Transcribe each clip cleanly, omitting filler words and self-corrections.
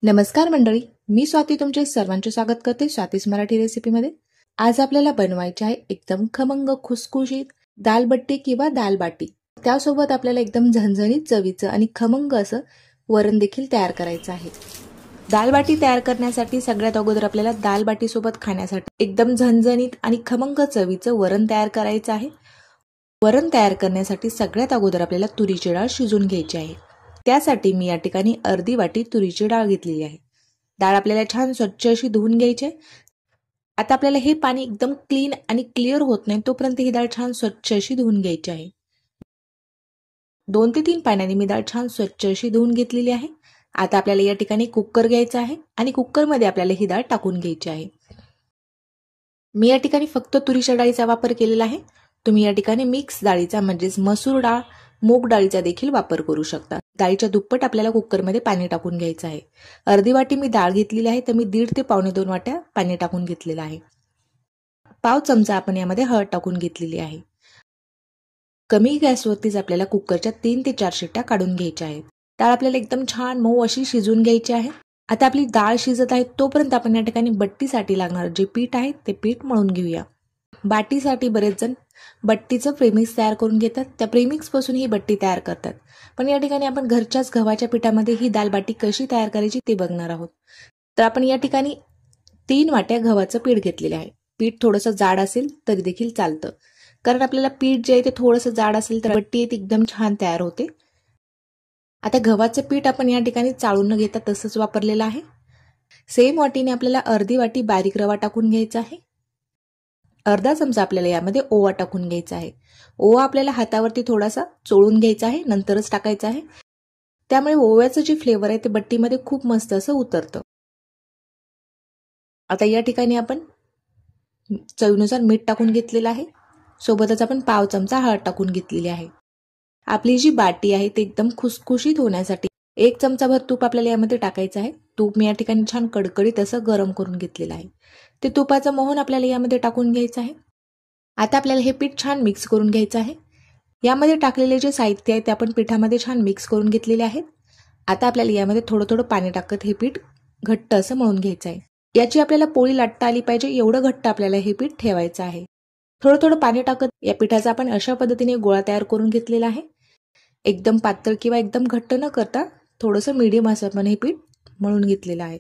नमस्कार मंडळी, मी स्वाती तुमचे सर्वांचे स्वागत करते स्वातीस मराठी रेसिपीमध्ये। आज आपल्याला बनवायचे आहे एकदम खमंग खुसखुशीत दालबट्टी किंवा दालबाटी। त्यासोबत आपल्याला एकदम झणझणीत चवीचं आणि खमंग असं वरण देखील तयार करायचं आहे। दालबाटी तयार करण्यासाठी सगळ्यात अगोदर आपल्याला दालबाटी सोबत खाण्यासाठी एकदम झणझणीत आणि खमंग चवीचं वरण तयार करायचं आहे। वरण तयार करण्यासाठी सगळ्यात अगोदर आपल्याला तुरीची डाळ शिजवून घ्यायची आहे। त्यासाठी मी या ठिकाणी अर्धी वाटी तुरीची डाळ घेतलेली आहे। डाळ आपल्याला छान स्वच्छ अशी धुवून घ्यायची आहे। आता आपल्याला हे पाणी एकदम क्लीन आणि क्लिअर होत नाही तोपर्यंत ही डाळ छान स्वच्छ अशी धुवून घ्यायची आहे। 2 ते 3 पाण्याने मी डाळ छान स्वच्छ अशी धुवून घेतलेली आहे। आता आपल्याला या ठिकाणी कुकर घ्यायचा आहे आणि कुकरमध्ये आपल्याला ही डाळ टाकून घ्यायची आहे। मी या ठिकाणी फक्त तुरीच्या डाळीचा वापर केलेला आहे। तुम्ही या ठिकाणी मिक्स डाळीचा म्हणजेच मसूर डाळ, मूग डाळीचा देखील वापर करू शकता। डाळीच्या दुप्पट आपल्याला कुकरमध्ये पाणी टाकून घ्यायचं आहे। अर्धी वाटी मी डाळ घेतलेली आहे तर मी 1.5 ते पावणे 2 वाट्या पाणी टाकून घेतलेलं आहे। पाव चमचा आपण यामध्ये हळद टाकून घेतलेली आहे। कमी गॅसवरतीच आपल्याला कुकरच्या 3 ते 4 शिट्ट्या काढून घ्यायच्या आहेत। डाळ आपल्याला एकदम छान मऊ अशी शिजवून घ्यायची आहे। आता आपली डाळ शिजत आहे तोपर्यंत आपण या ठिकाणी बट्टीसाठी लागणार जे पीठ आहे ते पीठ मळून घेऊया। बाटीसाठी बरेच जण बट्टीचं प्रेमिक्स तयार करून घेतात, त्या प्रेमिक्स पासून ही बट्टी तयार करतात। पण या ठिकाणी आपण घरच्याच गव्हाच्या पिठामध्ये ही दालबाटी कशी तयार करायची ते बघणार आहोत। तर आपण या ठिकाणी 3 वाट्या गव्हाचं पीठ घेतलेले आहे। पीठ थोडंसं जाड असेल तरी देखील चालतं, कारण आपल्याला पीठ जे आहे ते थोडंसं जाड असेल तर बट्टी एकदम छान तयार होते। आता गव्हाचं पीठ आपण या ठिकाणी चाळून न घेता तसंच वापरलेलं आहे। सेम वाटीने आपल्याला अर्धी वाटी बारीक रवा टाकून घ्यायचा आहे। अर्धा चमचा आपल्याला यामध्ये ओवा टाकून घ्यायचा आहे। ओवा आपल्याला हातावरती थोडासा चोळून घ्यायचा आहे, नंतरच टाकायचा आहे। त्यामुळे ओव्याचं जे फ्लेवर आहे ते बट्टीमध्ये खूप मस्त असं उतरतं। आता या ठिकाणी आपण चवीनुसार मीठ टाकून घेतलेलं आहे। सोबतच आपण पाव चमचा हळद टाकून घेतलेली आहे। आपली जी बाटी आहे ती एकदम खुसखुशीत होण्यासाठी 1 चमचाभर तूप आपल्याला यामध्ये टाकायचं आहे। तूप मी या ठिकाणी छान कडकडीत असं गरम करून घेतलेलं आहे। ते तुपाचं मोहन आपल्याला यामध्ये टाकून घ्यायचं आहे। आता आपल्याला हे पीठ छान मिक्स करून घ्यायचं आहे। यामध्ये टाकलेले जे साहित्य आहे ते आपण पिठामध्ये छान मिक्स करून घेतलेले आहे। आता आपल्याला यामध्ये थोडं थोडं पाणी टाकत हे पीठ घट्ट असं मळून घ्यायचं आहे। याची आपल्याला पोळी लाटता आली पाहिजे एवढं घट्ट आपल्याला हे पीठ ठेवायचं आहे। थोडं थोडं पाणी टाकत या पिठाचा आपण अशा पद्धतीने गोळा तयार करून घेतलेला आहे। एकदम पातळ किंवा एकदम घट्ट न करता थोडंसं मीडियम असं आपण हे पीठ मळून घेतलेलं आहे।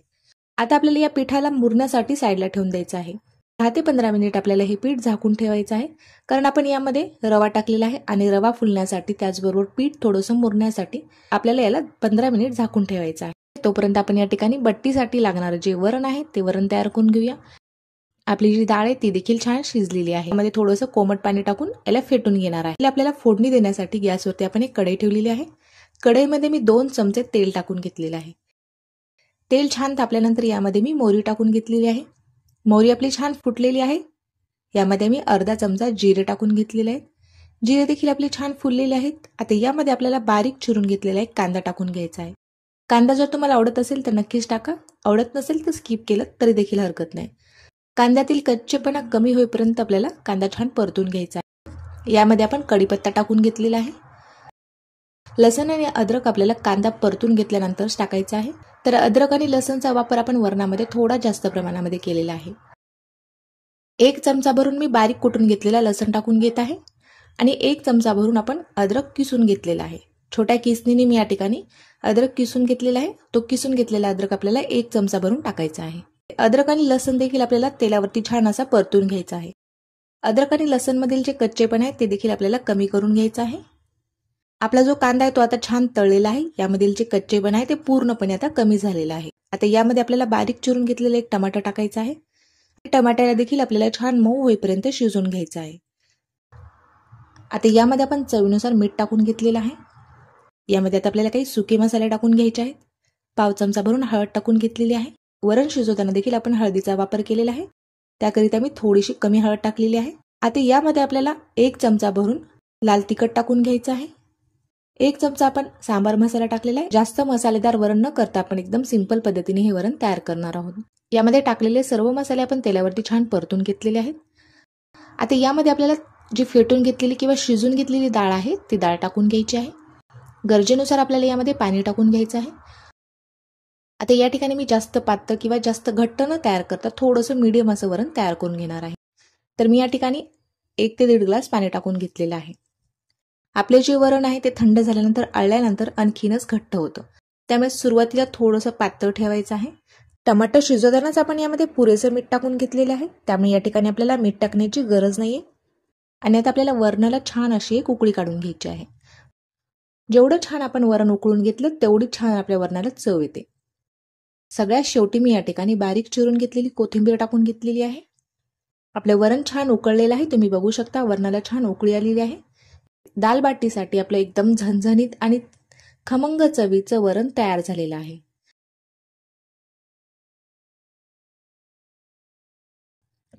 आता आपल्याला या पिठाला मुरण्यासाठी साईडला ठेवून द्यायचं आहे। 10 ते 15 मिनिट आपल्याला हे पीठ झाकून ठेवायचं आहे, कारण आपण यामध्ये रवा टाकलेला आहे आणि रवा फुलण्यासाठी त्याचबरोबर पीठ थोडंसं मुरण्यासाठी आपल्याला याला 15 मिनिट झाकून ठेवायचं आहे। तोपर्यंत आपण या ठिकाणी बट्टीसाठी लागणारं जे वरण आहे ते वरण तयार करून घेऊया। आपली जी डाळ आहे ती देखील छान शिजलेली आहे। यामध्ये थोडंसं कोमट पाणी टाकून याला फेटून घेणार आहे। आपल्याला फोडणी देण्यासाठी गॅसवरती आपण एक कढई ठेवलेली आहे। कढईमध्ये मी 2 चमचे तेल टाकून घेतलेले आहे। तेल छान तापल्यानंतर यामध्ये मी मोहरी टाकून घेतलेली आहे। मोहरी आपली छान फुटलेली आहे। यामध्ये मी अर्धा चमचा जिरे टाकून घेतलेले आहे। जिरे देखील आपले छान फुललेले आहेत। आता यामध्ये आपल्याला बारीक चिरून घेतलेला एक कांदा टाकून घ्यायचा आहे। कांदा जर तुम्हाला आवडत असेल तर नक्कीच टाका, आवडत नसेल तर स्किप केलं तरी देखील हरकत नाही। कांद्यातील कच्चेपणा कमी होईपर्यंत आपल्याला कांदा छान परतून घ्यायचा आहे। यामध्ये आपण कढीपत्ता टाकून घेतलेला आहे। लसूण आणि अद्रक आपल्याला कांदा परतून घेतल्यानंतरच टाकायचा आहे। तर अद्रक आणि लसूणचा वापर आपण वरणामध्ये थोडा जास्त प्रमाणामध्ये केलेला आहे। 1 चमचा भरून मी बारीक कुटून घेतलेला लसूण टाकून घेत आहे आणि 1 चमचा भरून आपण अद्रक किसून घेतलेला आहे। छोट्या किसणीने मी या ठिकाणी अद्रक किसून घेतलेला आहे। तो किसून घेतलेला अद्रक आपल्याला 1 चमचा भरून टाकायचा आहे। अद्रक आणि लसूण देखील आपल्याला तेलावरती छान असा परतून घ्यायचा आहे। अद्रक आणि लसूण मधील जे कच्चेपणा आहे ते देखील आपल्याला कमी करून घ्यायचं आहे। आपला जो कांदा आहे तो आता छान तळलेला आहे। यामधील जे कच्चेपणा आहे ते पूर्णपणे आता कमी झालेला आहे। आता यामध्ये आपल्याला बारीक चिरून घेतलेला एक टमाटर टाकायचा आहे। टमाट्याला देखील आपल्याला छान मऊ होईपर्यंत शिजवून घ्यायचं आहे। आता यामध्ये आपण चवीनुसार मीठ टाकून घेतलेलं आहे। यामध्ये आता आपल्याला काही सुके मसाले टाकून घ्यायचे आहेत। पाव चमचा भरून हळद टाकून घेतलेली आहे। वरण शिजवताना देखील आपण हळदीचा वापर केलेला आहे, त्याकरिता मी थोडीशी कमी हळद टाकलेली आहे। आता यामध्ये आपल्याला 1 चमचा भरून लाल तिखट टाकून घ्यायचं आहे। 1 चमचा आपण सांबार मसाला टाकलेला आहे। जास्त मसालेदार वरण न करता आपण एकदम सिंपल पद्धतीने हे वरण तयार करणार आहोत। यामध्ये टाकलेले सर्व मसाले आपण तेलावरती छान परतून घेतलेले आहेत। आता यामध्ये आपल्याला जी फेटून घेतलेली किंवा शिजून घेतलेली डाळ आहे ती डाळ टाकून घ्यायची आहे। गरजेनुसार आपल्याला यामध्ये पाणी टाकून घ्यायचं आहे। आता या ठिकाणी मी जास्त पातळ किंवा जास्त घट्ट न तयार करता थोडंसं मीडियम असं वरण तयार करून घेणार आहे. तर मी या ठिकाणी 1 ते 1.5 ग्लास पाणी टाकून घेतलेलं आहे. आपले जे वरण आहे ते थंड झाल्यानंतर आळल्यानंतर आणखीनच घट्ट होतं. त्यामुळे सुरुवातीला थोडंसं पातळ ठेवायचं आहे. टमाटर शिजवतानाच आपण यामध्ये पुरेसं मीठ टाकून घेतलेले आहे, त्यामुळे या ठिकाणी आपल्याला मीठ टाकण्याची गरज नाहीये. आणि आता आपल्याला वरणाला छान अशी एक उकळी काढून घ्यायची आहे. जेवढं छान आपण वरण उकळून घेतलं तेवढी छान आपल्या वरणाला चव येते. सगळ्यात शेवटी मी या ठिकाणी बारीक चिरून घेतलेली कोथिंबीर टाकून घेतलेली आहे. आपलं वरण छान उकळलेलं आहे, तुम्ही बघू शकता वरणाला छान उकळी आलेली आहे. दाल बाटीसाठी आपलं एकदम झणझणीत आणि खमंग चवीचं वरण तयार झालेलं आहे.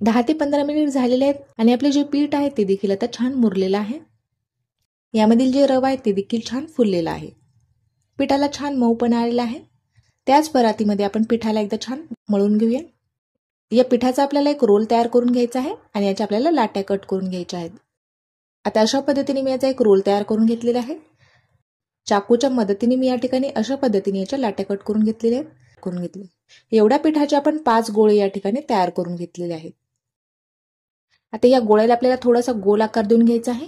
दहा ते 15 मिनिट झालेले आहेत आणि आपले जे पीठ आहे ते देखील आता छान मुरलेलं आहे. यामधील जे रवा आहे ते देखील छान फुललेला आहे. पिठाला छान मऊपणा आलेला आहे. त्याच परातीमध्ये आपण पिठाला एकदा छान मळून घेऊया. या पिठाचा आपल्याला एक रोल तयार करून घ्यायचा आहे आणि याच्या आपल्याला लाट्या कट करून घ्यायच्या आहेत. आता अशा पद्धतीने मी याचा एक रोल तयार करून घेतलेला आहे. चाकूच्या मदतीने मी या ठिकाणी अशा पद्धतीने याच्या लाट्या कट करून घेतलेल्या आहेत. एवढ्या पिठाचे आपण 5 गोळे या ठिकाणी तयार करून घेतलेले आहेत. आता या गोळ्याला आपल्याला थोडासा गोल आकार देऊन घ्यायचा आहे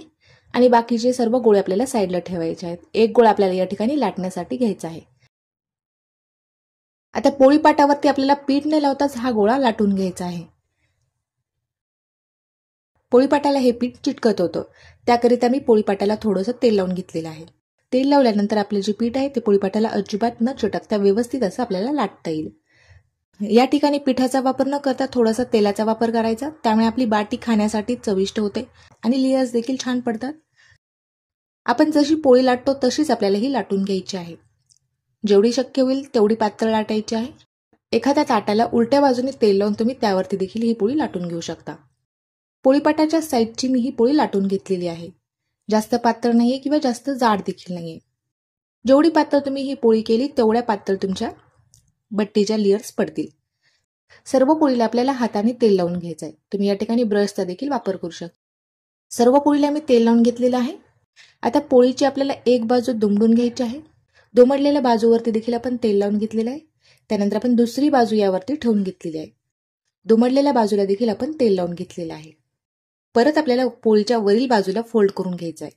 आणि बाकीचे सर्व गोळे आपल्याला साईडला ठेवायचे आहेत. एक गोळा आपल्याला या ठिकाणी लाटण्यासाठी घ्यायचा आहे. आता पोळीपाटावरती आपल्याला पीठ न लावताच हा गोळा लाटून घ्यायचा आहे. पोळीपाटाला हे पीठ चिटकत होतं, त्याकरिता मी पोळीपाटाला थोडंसं तेल लावून घेतलेलं आहे. तेल लावल्यानंतर आपले जे पीठ आहे ते पोळीपाटाला अजिबात न चिटकता व्यवस्थित असं आपल्याला लाटता येईल. या ठिकाणी पिठाचा वापर न करता थोडासा तेलाचा वापर करायचा, त्यामुळे आपली बाटी खाण्यासाठी चविष्ट होते आणि लेयर्स देखील छान पडतात. आपण जशी पोळी लाटतो तशीच आपल्याला ही लाटून घ्यायची आहे. जेवढी शक्य होईल तेवढी पातळ लाटायची आहे. एखाद्या ताटाला उलट्या बाजूने तेल लावून तुम्ही त्यावरती देखील ही पोळी लाटून घेऊ शकता. पोळीपाटाच्या साईडची मी ही पोळी लाटून घेतलेली आहे. जास्त पातळ नाहीये किंवा जास्त जाड देखील नाहीये. जेवढी पातळ तुम्ही ही पोळी केली तेवढ्या पातळ तुमच्या बट्टीच्या लेयर्स पडतील. सर्व पोळीला आपल्याला हाताने तेल लावून घ्यायचं आहे. तुम्ही या ठिकाणी ब्रशचा देखील वापर करू शकता. सर्व पोळीला मी तेल लावून घेतलेलं आहे. आता पोळीची आपल्याला एक बाजू दुमडून घ्यायची आहे. दुमडलेल्या बाजूवरती देखील आपण तेल लावून घेतलेलं आहे. त्यानंतर आपण दुसरी बाजू यावरती ठेवून घेतलेली आहे. दुमडलेल्या बाजूला देखील आपण तेल लावून घेतलेलं आहे. परत आपल्याला पोळीच्या वरील बाजूला फोल्ड करून घ्यायचं आहे.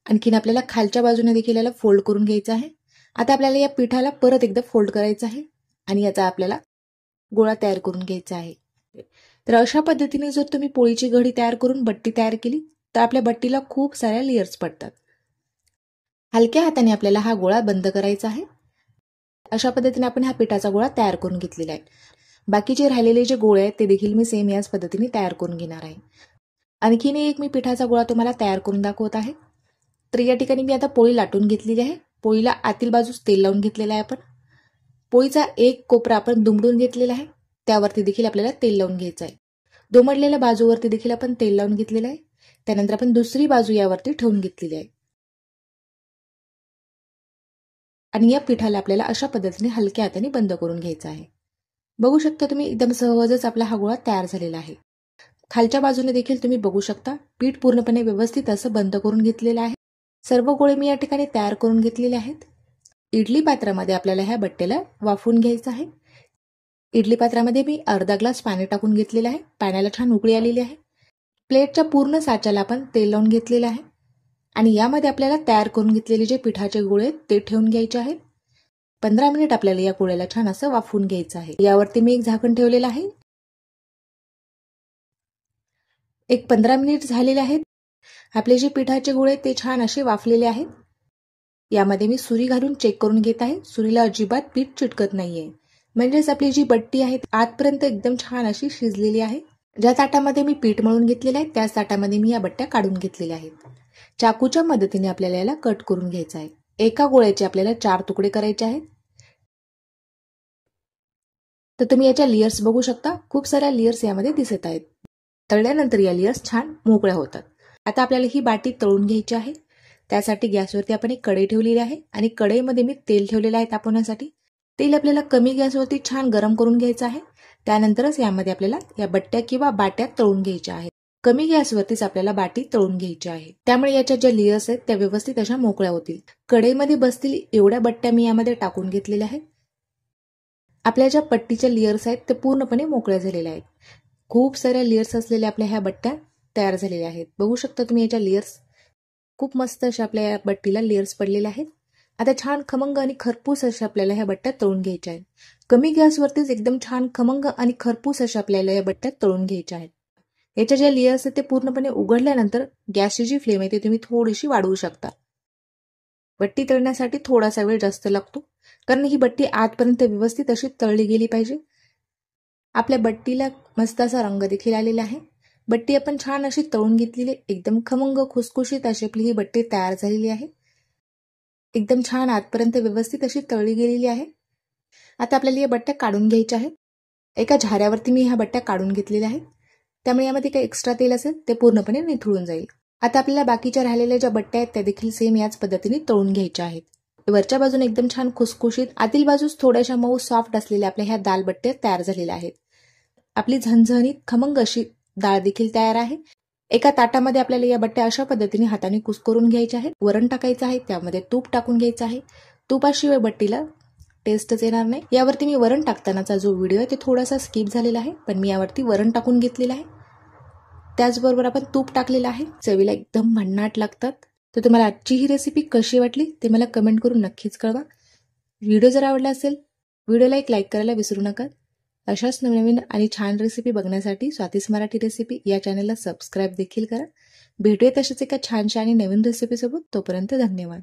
आणखीन आपल्याला खालच्या बाजूने देखील याला फोल्ड करून घ्यायचं आहे. आता आपल्याला या पिठाला परत एकदा फोल्ड करायचं आहे आणि याचा आपल्याला गोळा तयार करून घ्यायचा आहे. तर अशा पद्धतीने जर तुम्ही पोळीची घडी तयार करून बट्टी तयार केली तर आपल्या बट्टीला खूप साऱ्या लेयर्स पडतात. हलक्या हाताने आपल्याला हा गोळा बंद करायचा आहे. अशा पद्धतीने आपण हा पिठाचा गोळा तयार करून घेतलेला आहे. बाकीचे राहिलेले जे गोळे आहेत ते देखील मी सेम याच पद्धतीने तयार करून घेणार आहे. आणखीन एक मी पिठाचा गोळा तुम्हाला तयार करून दाखवत आहे. तर या ठिकाणी मी आता पोळी लाटून घेतलेली आहे. पोळीला आतील बाजूस तेल लावून घेतलेलं आहे आपण. पोळीचा एक कोपरा आपण दुमडून घेतलेला आहे, त्यावरती देखील आपल्याला तेल लावून घ्यायचं आहे. दुमडलेल्या बाजूवरती देखील आपण तेल लावून घेतलेलं आहे. त्यानंतर आपण दुसरी बाजू यावरती ठेवून घेतलेली आहे आणि या पिठाला आपल्याला अशा पद्धतीने हलक्या हाताने बंद करून घ्यायचं आहे. बघू शकता तुम्ही एकदम सहजच आपला हा गोळा तयार झालेला आहे. खालच्या बाजूने देखील तुम्ही बघू शकता पीठ पूर्णपणे व्यवस्थित असं बंद करून घेतलेलं आहे. सर्व गोळे मी या ठिकाणी तयार करून घेतलेले आहेत. इडली पात्रामध्ये आपल्याला ह्या बट्ट्याला वाफवून घ्यायचं आहे. इडली पात्रामध्ये मी अर्धा ग्लास पाणी टाकून घेतलेलं आहे. पाण्याला छान उकळी आलेली आहे. प्लेटच्या पूर्ण साच्याला आपण तेल लावून घेतलेलं आहे आणि यामध्ये आपल्याला तयार करून घेतलेले जे पिठाचे गोळे ते ठेवून घ्यायचे आहेत. 15 मिनिट आपल्याला या गोळ्याला छान असं वाफवून घ्यायचं आहे. यावरती मी एक झाकण ठेवलेलं आहे. एक 15 मिनिट झालेले आहेत. आपले जे पिठाचे गोळे ते छान असे वाफलेले आहेत. यामध्ये मी सुरी घालून चेक करून घेत आहे. सुरीला अजिबात पीठ चिटकत नाहीये, म्हणजेच आपली जी बट्टी आहे आतपर्यंत एकदम छान अशी शिजलेली आहे. ज्या ताटामध्ये मी पीठ मळून घेतलेलं आहे त्याच ताटामध्ये मी या बट्ट्या काढून घेतलेल्या आहेत. चाकूच्या मदतीने आपल्याला याला कट करून घ्यायचं आहे. एका गोळ्याचे आपल्याला 4 तुकडे करायचे आहेत. तर तुम्ही याच्या लेयर्स बघू शकता, खूप साऱ्या लेयर्स यामध्ये दिसत आहेत. तळल्यानंतर या लेयर्स छान मोकळ्या होतात. आता आपल्याला ही बाटी तळून घ्यायची आहे. त्यासाठी गॅसवरती आपण एक कढई ठेवलेली आहे आणि कढईमध्ये मी तेल ठेवलेलं आहे तापवण्यासाठी. तेल आपल्याला कमी गॅसवरती छान गरम करून घ्यायचं आहे. त्यानंतरच यामध्ये आपल्याला या बट्ट्या किंवा बाट्या तळून घ्यायच्या आहेत. कमी गॅसवरतीच आपल्याला बाटी तळून घ्यायची आहे. त्यामुळे याच्या ज्या लेयर्स आहेत त्या व्यवस्थित अशा मोकळ्या होतील. कढईमध्ये बसतील एवढ्या बट्ट्या मी यामध्ये टाकून घेतलेल्या आहेत. आपल्या ज्या पट्टीच्या लेयर्स आहेत ते पूर्णपणे मोकळ्या झालेल्या आहेत. खूप साऱ्या लेयर्स असलेल्या आपल्या ह्या बट्ट्या तयार झालेल्या आहेत. बघू शकता तुम्ही याच्या लेयर्स. खूप मस्त अशा आपल्या या बट्टीला लेयर्स पडलेले आहेत. आता छान खमंग आणि खरपूस अशा आपल्याला ह्या बट्ट्या तळून घ्यायच्या आहेत. कमी गॅसवरतीच एकदम छान खमंग आणि खरपूस अशा आपल्याला या बट्ट्या तळून घ्यायच्या आहेत. याच्या ज्या लेयर्स आहेत ते पूर्णपणे उघडल्यानंतर गॅसची जी फ्लेम आहे ती तुम्ही थोडीशी वाढवू शकता. बट्टी तळण्यासाठी थोडासा वेळ जास्त लागतो, कारण ही बट्टी आतपर्यंत व्यवस्थित अशी तळली गेली पाहिजे. आपल्या बट्टीला मस्त असा रंग देखील आलेला आहे. बट्टी आपण छान अशी तळून घेतलेली, एकदम खमंग खुसखुशीत अशी आपली ही बट्टी तयार झालेली आहे. एकदम छान आतपर्यंत व्यवस्थित अशी तळली गेलेली आहे. आता आपल्याला या बट्ट्या काढून घ्यायच्या आहेत. एका झाऱ्यावरती मी ह्या बट्ट्या काढून घेतलेल्या आहेत, त्यामुळे यामध्ये काही एक्स्ट्रा तेल असेल ते पूर्णपणे निथळून जाईल. आता आपल्याला बाकीच्या राहिलेल्या ज्या बट्ट्या आहेत त्या देखील सेम याच पद्धतीने तळून घ्यायच्या आहेत. वरच्या बाजूने एकदम छान खुसखुशीत, आतील बाजूस थोड्याशा मऊ सॉफ्ट असलेल्या आपल्या ह्या दाल बट्ट्या तयार झालेल्या आहेत. आपली झणझणीत खमंग अशी डाळ देखील तयार आहे. एका ताटामध्ये आपल्याला या बट्ट्या अशा पद्धतीने हाताने कुस्करून घ्यायच्या आहेत. वरण टाकायचं आहे, त्यामध्ये तूप टाकून घ्यायचं आहे. तुपाशिवाय बट्टीला टेस्टच येणार नाही. यावरती मी वरण टाकतानाचा जो व्हिडिओ आहे ते थोडासा स्किप झालेला आहे, पण मी यावरती वरण टाकून घेतलेलं आहे. त्याचबरोबर आपण तूप टाकलेलं आहे. चवीला एकदम भन्नाट लागतात. तर तुम्हाला आजची ही रेसिपी कशी वाटली ते मला कमेंट करून नक्कीच कळवा. व्हिडिओ जर आवडला असेल, व्हिडिओला एक लाईक करायला विसरू नका. अशाच नवीन आणि छान रेसिपी बघण्यासाठी स्वातीस मराठी रेसिपी या चॅनलला सबस्क्राईब देखील करा. भेटूया तशाच एका छानशा आणि नवीन रेसिपीसोबत. तोपर्यंत धन्यवाद.